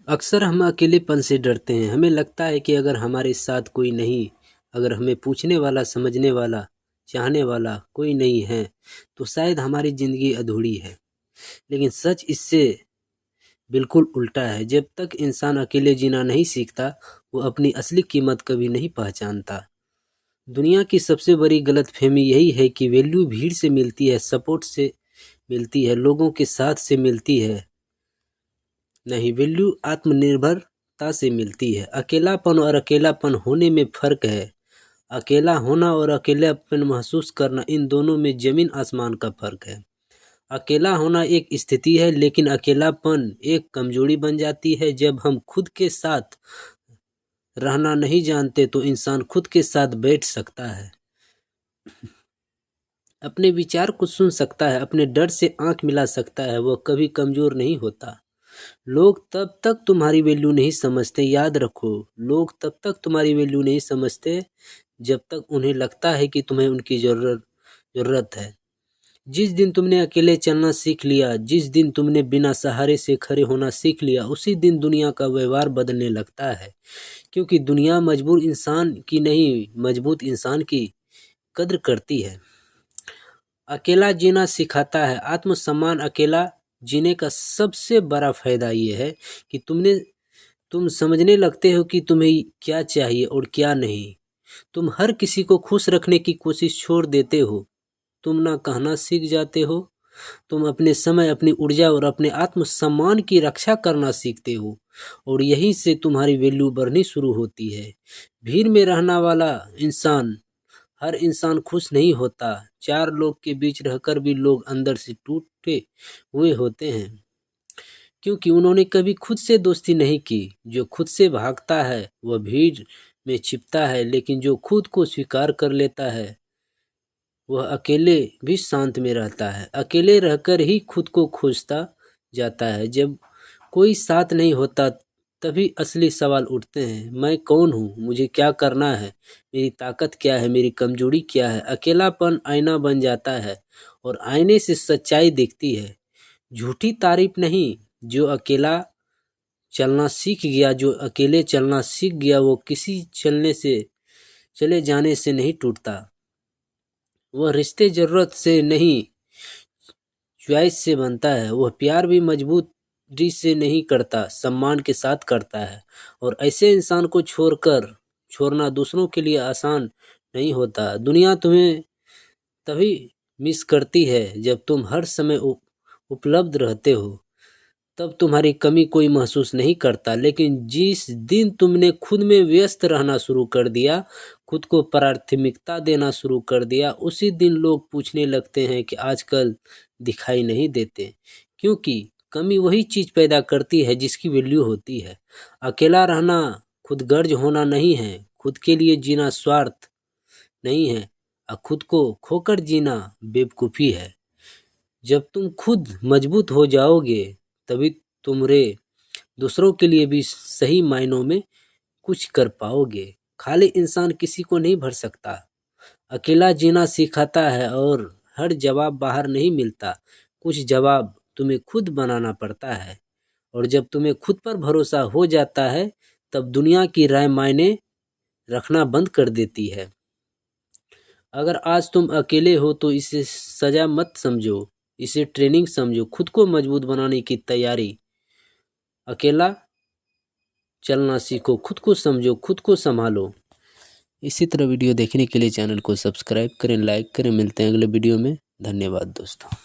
अक्सर हम अकेलेपन से डरते हैं। हमें लगता है कि अगर हमारे साथ कोई नहीं, अगर हमें पूछने वाला, समझने वाला, चाहने वाला कोई नहीं है, तो शायद हमारी ज़िंदगी अधूरी है। लेकिन सच इससे बिल्कुल उल्टा है। जब तक इंसान अकेले जीना नहीं सीखता, वो अपनी असली कीमत कभी नहीं पहचानता। दुनिया की सबसे बड़ी गलतफ़हमी यही है कि वैल्यू भीड़ से मिलती है, सपोर्ट से मिलती है, लोगों के साथ से मिलती है। नहीं, वैल्यू आत्मनिर्भरता से मिलती है। अकेलापन और अकेलापन होने में फ़र्क है। अकेला होना और अकेलापन महसूस करना, इन दोनों में ज़मीन आसमान का फ़र्क है। अकेला होना एक स्थिति है, लेकिन अकेलापन एक कमज़ोरी बन जाती है। जब हम खुद के साथ रहना नहीं जानते, तो इंसान खुद के साथ बैठ सकता है, अपने विचार को सुन सकता है, अपने डर से आँख मिला सकता है। वह कभी कमज़ोर नहीं होता। लोग तब तक तुम्हारी वैल्यू नहीं समझते, याद रखो। लोग तब तक तुम्हारी वैल्यू नहीं समझते जब तक उन्हें लगता है कि तुम्हें उनकी ज़रूरत है। जिस दिन तुमने अकेले चलना सीख लिया, जिस दिन तुमने बिना सहारे से खड़े होना सीख लिया, उसी दिन दुनिया का व्यवहार बदलने लगता है। क्योंकि दुनिया मजबूर इंसान की नहीं, मजबूत इंसान की कद्र करती है। अकेला जीना सिखाता है आत्मसम्मान। अकेला जीने का सबसे बड़ा फायदा ये है कि तुम समझने लगते हो कि तुम्हें क्या चाहिए और क्या नहीं। तुम हर किसी को खुश रखने की कोशिश छोड़ देते हो। तुम ना कहना सीख जाते हो। तुम अपने समय, अपनी ऊर्जा और अपने आत्मसम्मान की रक्षा करना सीखते हो, और यहीं से तुम्हारी वैल्यू बढ़नी शुरू होती है। भीड़ में रहना वाला इंसान, हर इंसान खुश नहीं होता। चार लोग के बीच रहकर भी लोग अंदर से टूटे हुए होते हैं, क्योंकि उन्होंने कभी खुद से दोस्ती नहीं की। जो खुद से भागता है वह भीड़ में छिपता है, लेकिन जो खुद को स्वीकार कर लेता है वह अकेले भी शांत में रहता है। अकेले रहकर ही खुद को खोजता जाता है। जब कोई साथ नहीं होता, तभी असली सवाल उठते हैं। मैं कौन हूँ? मुझे क्या करना है? मेरी ताकत क्या है? मेरी कमजोरी क्या है? अकेलापन आईना बन जाता है, और आईने से सच्चाई दिखती है। झूठी तारीफ नहीं। जो अकेला चलना सीख गया, जो अकेले चलना सीख गया, वो किसी चले जाने से नहीं टूटता। वह रिश्ते ज़रूरत से नहीं, चॉइस से बनता है। वह प्यार भी मजबूरी से नहीं करता, सम्मान के साथ करता है। और ऐसे इंसान को छोड़ना दूसरों के लिए आसान नहीं होता। दुनिया तुम्हें तभी मिस करती है जब तुम हर समय उपलब्ध रहते हो। तब तुम्हारी कमी कोई महसूस नहीं करता। लेकिन जिस दिन तुमने खुद में व्यस्त रहना शुरू कर दिया, खुद को प्राथमिकता देना शुरू कर दिया, उसी दिन लोग पूछने लगते हैं कि आजकल दिखाई नहीं देते। क्योंकि कमी वही चीज़ पैदा करती है जिसकी वैल्यू होती है। अकेला रहना खुदगर्ज होना नहीं है। खुद के लिए जीना स्वार्थ नहीं है, और खुद को खोकर जीना बेवकूफ़ी है। जब तुम खुद मजबूत हो जाओगे, तभी तुमरे दूसरों के लिए भी सही मायनों में कुछ कर पाओगे। खाली इंसान किसी को नहीं भर सकता। अकेला जीना सिखाता है, और हर जवाब बाहर नहीं मिलता। कुछ जवाब तुम्हें खुद बनाना पड़ता है। और जब तुम्हें खुद पर भरोसा हो जाता है, तब दुनिया की राय मायने रखना बंद कर देती है। अगर आज तुम अकेले हो, तो इसे सजा मत समझो, इसे ट्रेनिंग समझो। खुद को मजबूत बनाने की तैयारी। अकेला चलना सीखो, खुद को समझो, खुद को संभालो। इसी तरह वीडियो देखने के लिए चैनल को सब्सक्राइब करें, लाइक करें। मिलते हैं अगले वीडियो में। धन्यवाद दोस्तों।